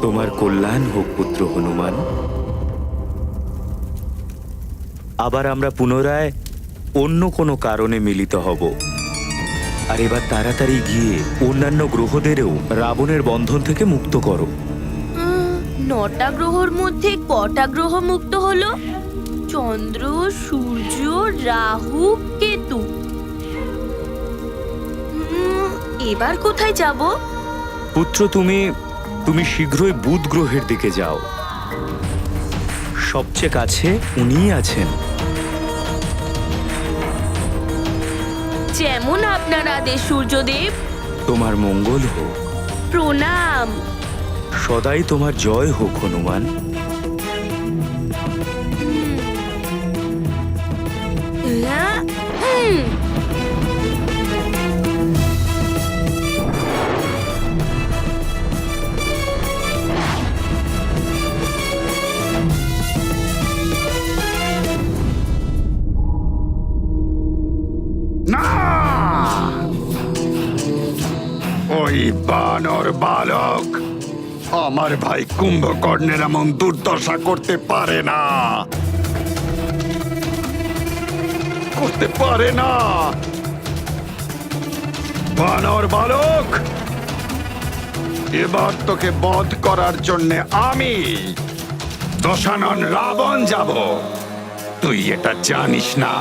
তোমার কল্যাণ হোক পুত্র হনুমান। আবার আমরা পুনরায় অন্য কোনো কারণে মিলিত হব। আর এবার তাড়াতাড়ি গিয়ে অন্যান্য গ্রহদেরও রাবণের বন্ধন থেকে মুক্ত করো। 9টা গ্রহর মধ্যে কটা গ্রহ মুক্ত হলো? চন্দ্র, সূর্য, রাহু, কেতু। এবার কোথায় যাব? পুত্র, তুমি শীঘ্রই বুধ গ্রহের দিকে যাও। সবচেয়ে কাছে উনিই আছেন। যেমন আপনার আদেশ সূর্যদেব। তোমার মঙ্গল হোক। প্রণাম। সদাই তোমার জয় হোক হনুমান। না, ওই বানর বালক আমার ভাই কুম্ভকর্ণের এমন দুর্দশা করতে পারে না, করতে পারে না। বানর বালক, এবার তোকে বধ করার জন্যে আমি দশানন রাবণ যাব। তুই এটা জানিস না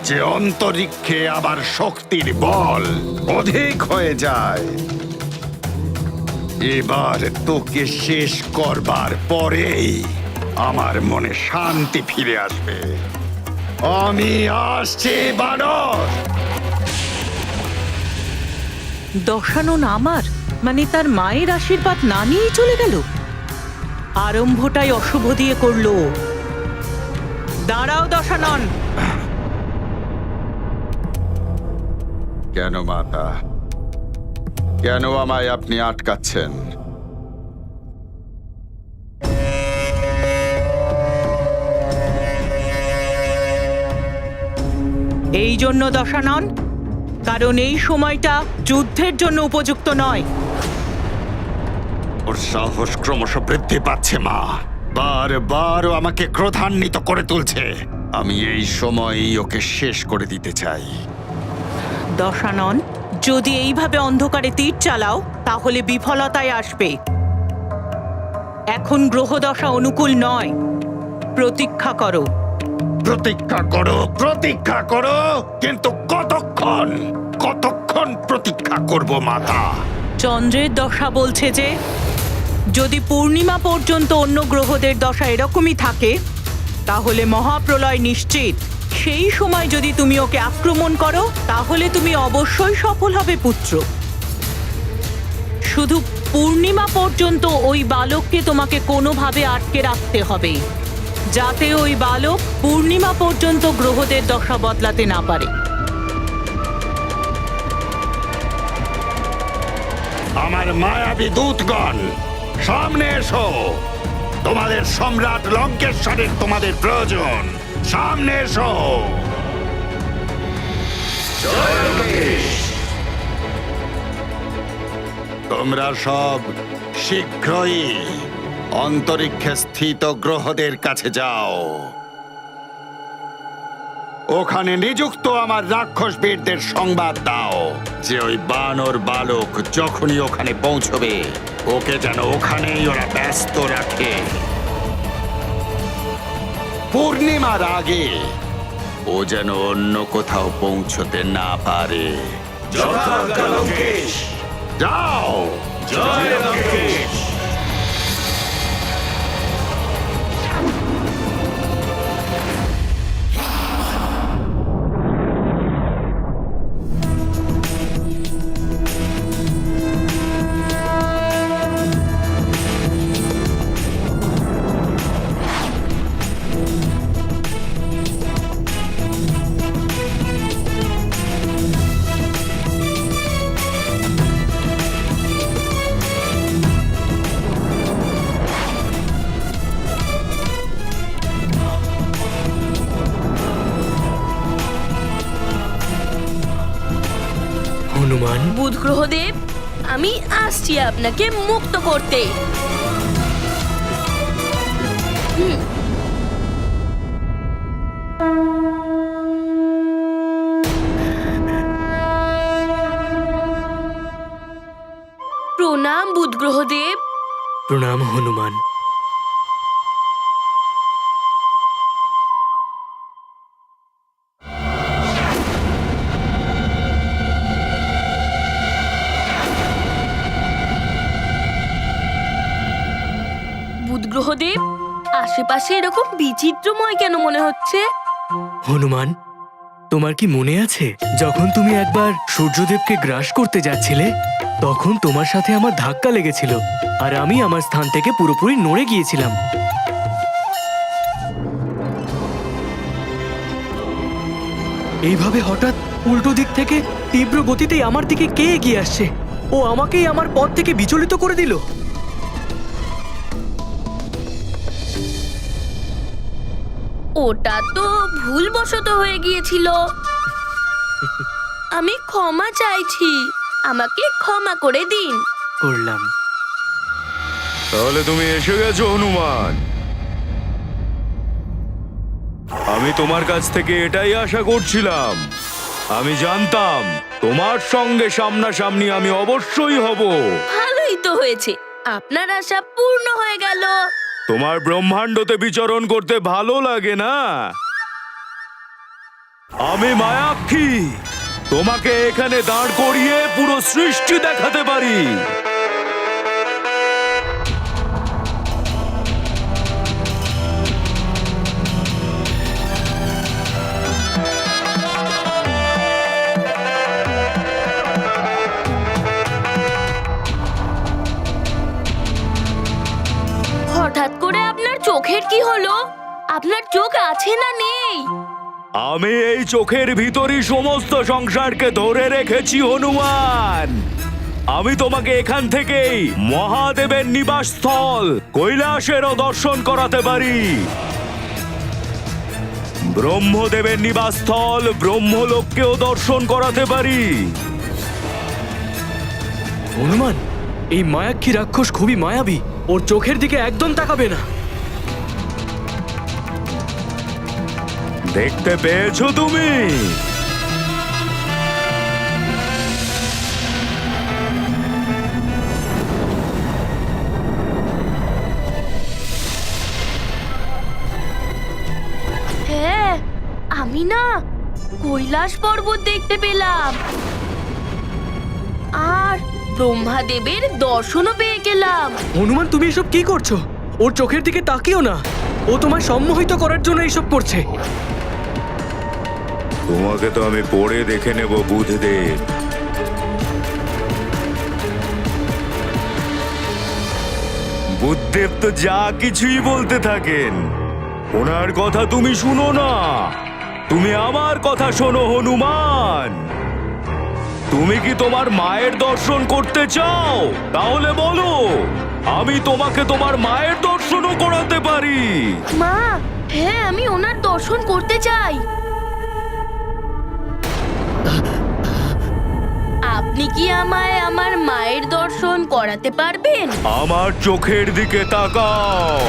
যে অন্তরিক্ষে আবার শক্তির বল অধিক হয়ে যায়। এবার তোকে শেষ করবার পরেই আমার মনে শান্তি ফিরে আসবে। আমি আসছি বানর। দশানন আমার, মানে তার মায়ের আশীর্বাদ না নিয়েই চলে গেল। আরম্ভটাই অশুভ দিয়ে করলো। দাঁড়াও দশানন। কেন মাতা, কেন আমায় আপনি আটকাচ্ছেন? এই জন্য দশানন, কারণ এই সময়টা যুদ্ধের জন্য উপযুক্ত নয়। ওর সাহস ক্রমশ বৃদ্ধি পাচ্ছে মা, বারবার আমাকে ক্রোধান্বিত করে তুলছে। আমি এই সময়ই ওকে শেষ করে দিতে চাই। দশানন, যদি এইভাবে অন্ধকারে তীর চালাও তাহলে বিফলতায় আসবে। এখন গ্রহদশা অনুকূল নয়। প্রতীক্ষা করো। প্রতীক্ষা করো, প্রতীক্ষা করো, কিন্তু কতক্ষণ কতক্ষণ প্রতীক্ষা করব মাতা? চন্দ্রের দশা বলছে যে যদি পূর্ণিমা পর্যন্ত অন্য গ্রহদের দশা এরকমই থাকে তাহলে মহাপ্রলয় নিশ্চিত। সেই সময় যদি তুমি ওকে আক্রমণ করো তাহলে তুমি অবশ্যই সফল হবে পুত্র। শুধু পূর্ণিমা পর্যন্ত ওই বালককে তোমাকে কোনোভাবে আটকে রাখতে হবে, যাতে ওই বালক পূর্ণিমা পর্যন্ত গ্রহদের দশা বদলাতে না পারে। আমার মায়াবী দূতগণ, সামনে এসো। তোমাদের সম্রাট লঙ্কেশ্বরের তোমাদের প্রয়োজন। সামনে এসো। তোমরা সব শীঘ্রই অন্তরিক্ষে স্থিত গ্রহদের কাছে যাও। ওখানে নিযুক্ত আমার রাক্ষস বীরদের সংবাদ দাও যে ওই বানর বালক যখনই ওখানে পৌঁছবে ওকে যেন ওখানেই ওরা ব্যস্ত রাখে। পূর্ণিমার আগে ও যেন অন্য কোথাও পৌঁছতে না পারে। যাও। বুধ গ্রহদেব, আমি আসছি আপনাকে মুক্ত করতে। প্রণাম বুধ গ্রহদেব। প্রণাম হনুমান। বুধ গ্রহদেব, আশেপাশে এরকম বিচিত্রময় কেন মনে হচ্ছে? হনুমান, তোমার কি মনে আছে যখন তুমি একবার সূর্যদেবকে গ্রাস করতে যাচ্ছিলে, তখন তোমার সাথে আমার ধাক্কা লেগেছিল আর আমি আমার স্থান থেকে পুরোপুরি নড়ে গিয়েছিলাম। এইভাবে হঠাৎ উল্টো দিক থেকে তীব্র গতিতেই আমার দিকে কে এগিয়ে আসছে? ও আমাকেই আমার পথ থেকে বিচলিত করে দিল। ওটা তো ভুলবশত হয়ে গিয়েছিল। আমি ক্ষমা চাইছি, আমাকে ক্ষমা করে দিন। করলাম। তাহলে তুমি এসে গেছো হনুমান। আমি তোমার কাছ থেকে এটাই আশা করছিলাম। আমি জানতাম তোমার সঙ্গে সামনাসামনি আমি অবশ্যই হব। ভালোই তো হয়েছে, আপনার আশা পূর্ণ হয়ে গেল। তোমার ব্রহ্মাণ্ডতে বিচরণ করতে ভালো লাগে না? আমি মায়াক্ষী, তোমাকে এখানে দাঁড় করিয়ে পুরো সৃষ্টি দেখাতে পারি। হঠাৎ করে আপনার চোখের কি হলো? আপনার চোখ আছে না নেই? আমি এই চোখের ভিতরই সমস্ত সংসারকে ধরে রেখেছি হনুমান। আমি তোমাকে এখান থেকেই মহাদেবের নিবাসস্থল কৈলাসেরও দর্শন করাতে পারি। ব্রহ্মদেবের নিবাসস্থল ব্রহ্মলোককেও দর্শন করাতে পারি। হনুমান, এই মায়াক্ষী রাক্ষস খুবই মায়াবী। ওর চোখের দিকে একদম তাকাবে না। দেখতে পেয়েছো তুমি? হ্যাঁ, আমি না কৈলাস পর্বত দেখতে পেলাম, আর ব্রহ্মাদেবের দর্শনও পেয়ে গেলাম। হনুমান, তুমি এসব কি করছো? ওর চোখের দিকে তাকিও না। ও তোমায় সম্মোহিত করার জন্য এইসব করছে। তোমাকে তো আমি পড়ে দেখে নেব বুধদেব। বুধদেব তো যা কিছুই বলতে থাকেন, ওনার কথা তুমি শুনো না, তুমি আমার কথা শোনো হনুমান। তুমি কি তোমার মায়ের দর্শন করতে চাও? তাহলে বলো, আমি তোমাকে তোমার মায়ের দর্শনও করাতে পারি। মা, হ্যাঁ, আমি ওনার দর্শন করতে চাই। আপনি কি আমায় আমার মায়ের দর্শন করাতে পারবেন? আমার চোখের দিকে তাকাও।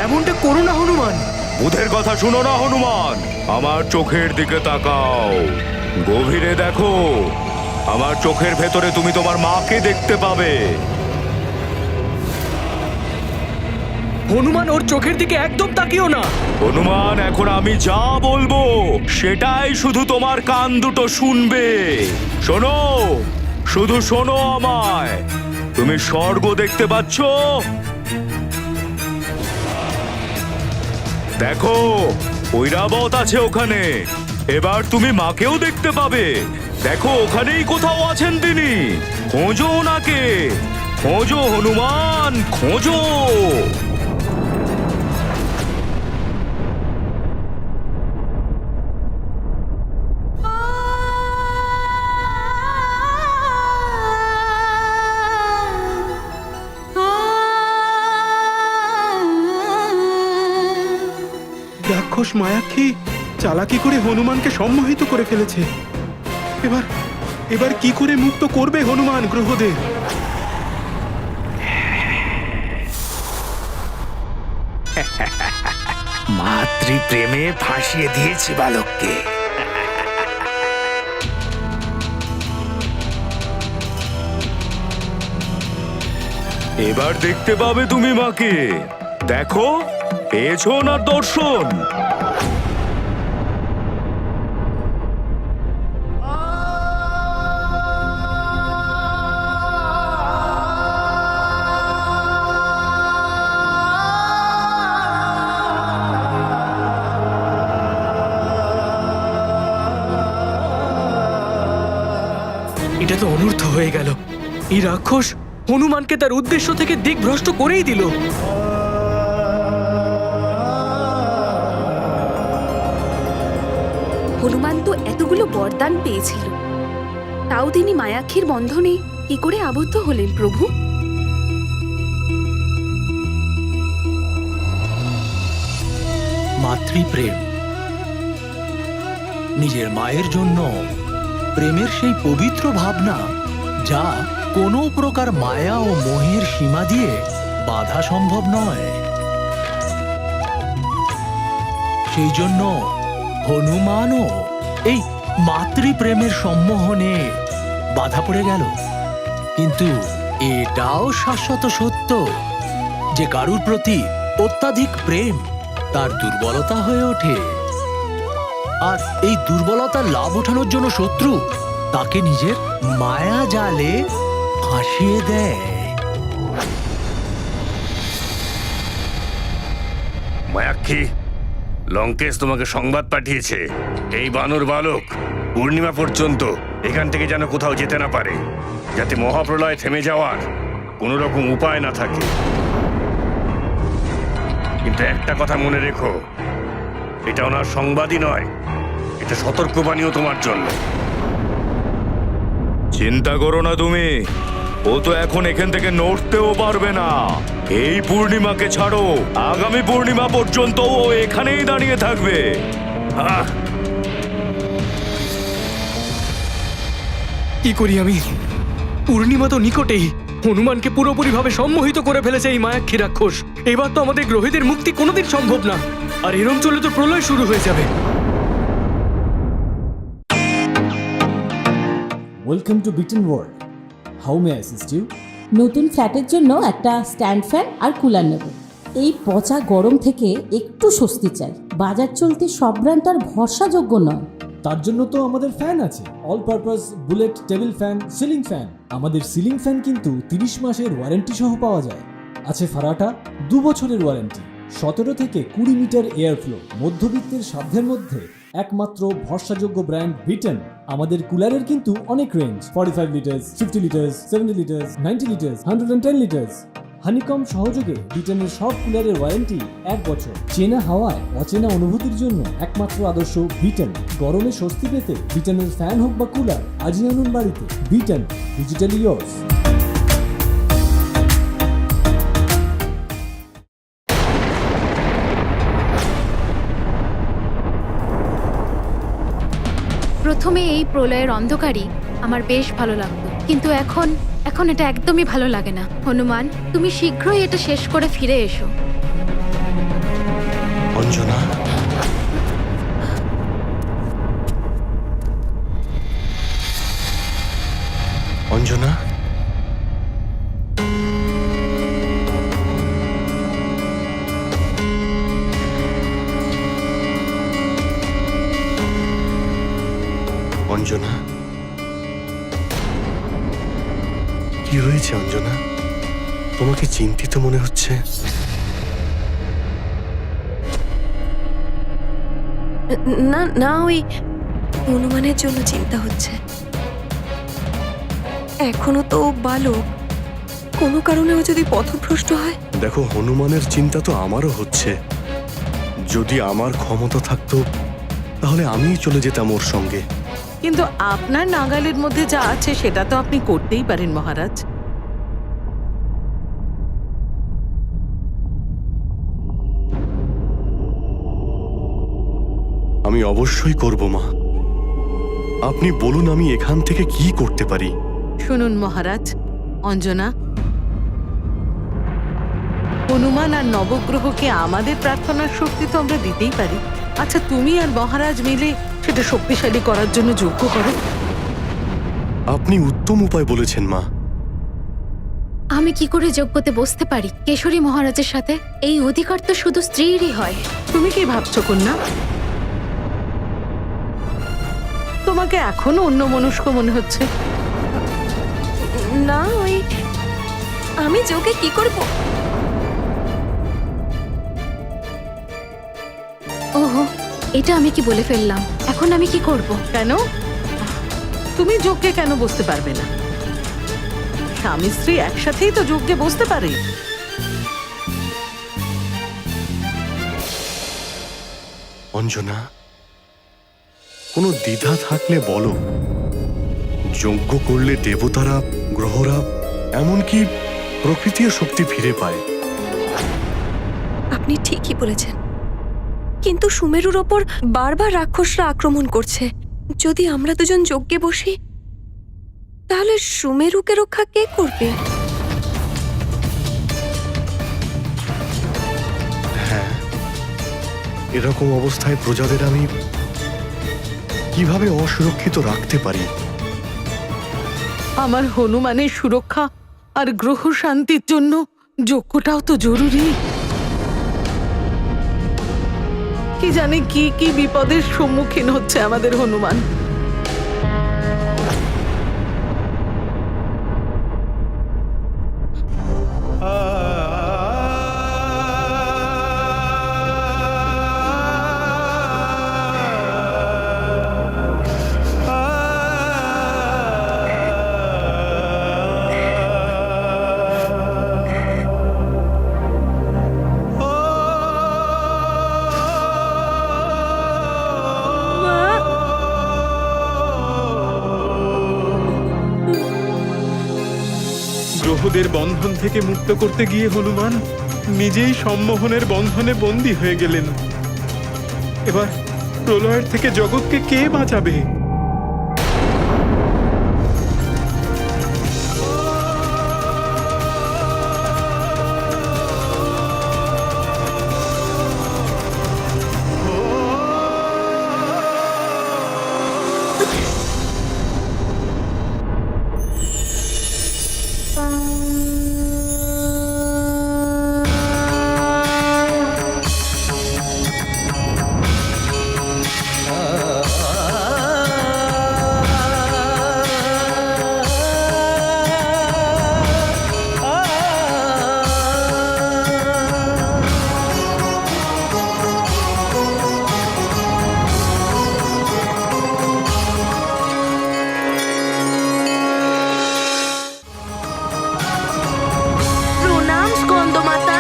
এমনটা করো না হনুমান। বুধের কথা শুনো না হনুমান, আমার চোখের দিকে তাকাও। গভীরে দেখো, আমার চোখের ভেতরে তুমি তোমার মাকে দেখতে পাবে। হনুমান, ওর চোখের দিকে একদম তাকিও না। হনুমান, এখন আমি যা বলবো সেটাই শুধু তোমার কান দুটো শুনবে। শোনো, শুধু শোনো আমায়। তুমি স্বর্গ দেখতে পাচ্ছ? দেখো, ঐরাবত আছে ওখানে। এবার তুমি মাকেও দেখতে পাবে। দেখো, ওখানেই কোথাও আছেন তিনি। খোঁজো ওনাকে, খোঁজো হনুমান, খোঁজো। রাক্ষস মায়াক্ষী চালাকি করে হনুমানকে সম্মোহিত করে ফেলেছে। এবার এবার কি করে মুক্ত করবে হনুমান গ্রহদের? মাতৃপ্রেমে ফাঁসিয়ে দিয়েছি বালককে। এবার দেখতে পাবে তুমি মাকে। দেখো, পেয়েছো না দর্শন? এটা তো অনর্থ হয়ে গেল। এই রাক্ষস হনুমানকে তার উদ্দেশ্য থেকে দিকভ্রষ্ট করেই দিল। হনুমান তো এতগুলো বরদান পেয়েছিল, তাও তিনি মায়াক্ষীর বন্ধনে কি করে আবদ্ধ হলেন প্রভু? মাতৃপ্রেম, নিজের মায়ের জন্য প্রেমের সেই পবিত্র ভাবনা যা কোনো প্রকার মায়া ও মোহের সীমা দিয়ে বাধা সম্ভব নয়। সেই জন্য হনুমানও এই মাতৃপ্রেমের সম্মোহনে বাধা পড়ে গেল। কিন্তু এটাও শাশ্বত সত্য যে কারুর প্রতি অত্যাধিক প্রেম তার দুর্বলতা হয়ে ওঠে, আর এই দুর্বলতার লাভ ওঠানোর জন্য শত্রু তাকে নিজের মায়া জালে ফাঁসিয়ে দেয়। মায়াক্ষী, লঙ্কেশ তোমাকে সংবাদ পাঠিয়েছে এই বানর বালক পূর্ণিমা পর্যন্ত এখান থেকে যেন কোথাও যেতে না পারে, যাতে মহাপ্রলয় থেমে যাওয়ার কোনো রকম উপায় না থাকে। কিন্তু একটা কথা মনে রেখো, এটা ওনার সংবাদই নয়, এটা সতর্কবাণীও তোমার জন্য। চিন্তা করো না তুমি, ও তো এখন এখান থেকে নড়তেও পারবে না। এই পূর্ণিমাকে ছাড়ো, আগামী পূর্ণিমা পর্যন্ত ও এখানেই দাঁড়িয়ে থাকবে। আহ! কি করি আমি? পূর্ণিমা তো নিকটেই। হনুমানকে পুরোপুরিভাবে সম্মোহিত করে ফেলেছে এই মায়াক্ষী রাক্ষস। এবার তো আমাদের গ্রহীদের মুক্তি কোনোদিন সম্ভব না, আর এরম চলে তো প্রলয় শুরু হয়ে যাবে। Welcome to Beaten World. How may I assist you? নতুন ফ্ল্যাটের জন্য একটা স্ট্যান্ড ফ্যান আর কুলার নেব। এই পচা গরম থেকে একটু স্বস্তি চাই। বাজার চলতে সব ব্র্যান্ড আর ভরসাযোগ্য নয়। তার জন্য তো আমাদের ফ্যান আছে, all purpose bullet table fan, ceiling fan. আমাদের সিলিং ফ্যান কিন্তু 30 মাসের ওয়ারেন্টি সহ পাওয়া যায়। আছে ফারাটা 2 বছরের ওয়ারেন্টি, 17 থেকে 20 মিটার এয়ার ফ্লো। মধ্যবিত্তের সাধ্যের মধ্যে একমাত্র ভরসাযোগ্য ব্র্যান্ড বিটেন। আমাদের কুলারের কিন্তু অনেক range, 45 litres, 50 litres, 70 litres, 90 litres, 110 litres. Honeycomb সহযোগে বিটেনের সব কুলারের ওয়ারেন্টি 1 বছর। চেনা হাওয়ায় অচেনা অনুভূতির জন্য একমাত্র আদর্শ বিটেন। গরমে স্বস্তি পেতে বিটেনের ফ্যান হোক বা কুলার, আজই আনুন বাড়িতে। Beaten, digitally yours. প্রথমে এই প্রলয়ের অন্ধকারই আমার বেশ ভালো লাগতো, কিন্তু এখন এটা একদমই ভালো লাগে না। হনুমান, তুমি শীঘ্রই এটা শেষ করে ফিরে এসো। অঞ্জনা, অঞ্জনা, অঞ্জনা, কি হয়েছে অঞ্জনা? তোমাকে চিন্তিত মনে হচ্ছে। না না, ওই হনুমানের জন্য চিন্তা হচ্ছে। এখনো তো বালক, কোনো কারণে ও যদি পথভ্রষ্ট হয়। দেখো, হনুমানের চিন্তা তো আমারও হচ্ছে। যদি আমার ক্ষমতা থাকতো তাহলে আমিই চলে যেতাম ওর সঙ্গে। কিন্তু আপনার নাগালের মধ্যে যা আছে সেটা তো আপনি করতেই পারেন মহারাজ। আমি অবশ্যই করব মা। আপনি বলুন আমি এখান থেকে কি করতে পারি। শুনুন মহারাজ, অঞ্জনা হনুমান আর নবগ্রহকে আমাদের প্রার্থনার শক্তি তো আমরা দিতেই পারি। আচ্ছা, তুমি আর মহারাজ মিলে সেটা শক্তিশালী করার জন্য যজ্ঞ করো। আপনি উত্তম উপায় বলেছেন মা। আমি কি করে যজ্ঞতে বসতে পারি কেশরী মহারাজের সাথে? এই অধিকার তো শুধু স্ত্রীরই হয়। তুমি কি ভাবছো কন্যা? তোমাকে এখনো অন্যমনস্ক মনে হচ্ছে। না, ওই আমি যোগে কি করব? ওহো, এটা আমি কি বলে ফেললাম? এখন আমি কি করব? কেন? তুমি যজ্ঞে কেন বসতে পারবে না? স্বামী স্ত্রী একসাথেই তো যজ্ঞে বসতে পারে। অঞ্জনা, কোনো দ্বিধা থাকলে বলো। যজ্ঞ করলে দেবতারা, গ্রহরা, এমনকি প্রকৃতির শক্তি ফিরে পায়। আপনি ঠিকই বলেছেন, কিন্তু সুমেরুর ওপর বারবার রাক্ষসরা আক্রমণ করছে। যদি আমরা দুজন যজ্ঞে বসি, তাহলে সুমেরুকে রক্ষা কে করবে? হ্যাঁ, এরকম অবস্থায় প্রজাদের আমি কিভাবে অসুরক্ষিত রাখতে পারি? আমার হনুমানের সুরক্ষা আর গ্রহ শান্তির জন্য যজ্ঞটাও তো জরুরি। কি জানে কি কি বিপদের সম্মুখীন হচ্ছে আমাদের হনুমান। গ্রহদের বন্ধন থেকে মুক্ত করতে গিয়ে হনুমান নিজেই সম্মোহনের বন্ধনে বন্দী হয়ে গেলেন। এবার প্রলয়ের থেকে জগৎকে কে বাঁচাবে? প্রণাম স্কন্দমাতা।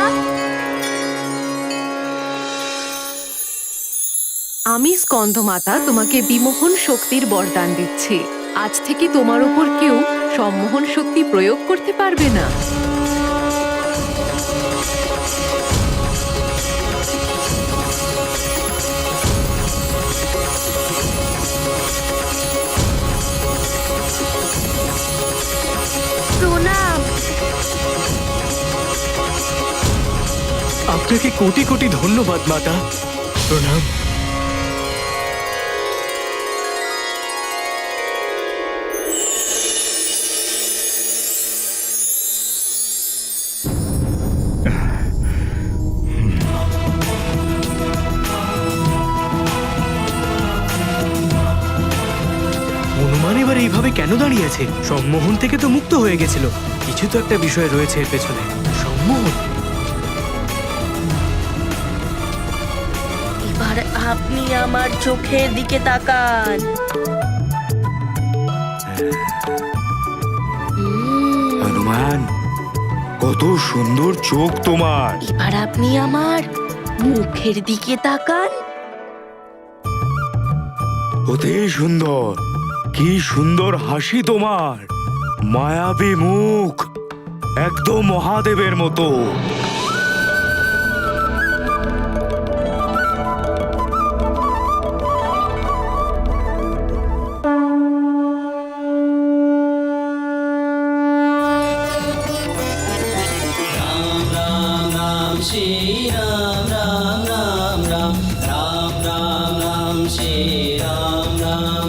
আমি স্কন্দমাতা তোমাকে বিমোহন শক্তির বরদান দিচ্ছি। আজ থেকে তোমার উপর কেউ সম্মোহন শক্তি প্রয়োগ করতে পারবে না। প্রণাম। আপনাকে কোটি কোটি ধন্যবাদ মাতা। প্রণাম। হনুমান এবার এইভাবে কেন দাঁড়িয়ে আছে? সম্মোহন থেকে তো মুক্ত হয়ে গেছিল। কিছু তো একটা বিষয় রয়েছে এর পেছনে। সম্মোহন। এবার আপনি আমার চোখের দিকে তাকান। হনুমান, কত সুন্দর চোখ তোমার। এবার আপনি আমার মুখের দিকে তাকান। অতি সুন্দর। কি সুন্দর হাসি তোমার, মায়াবী মুখ, একদম মহাদেবের মতো। শ্রী রাম রাম রাম রাম রাম রাম রাম শ্রী রাম রাম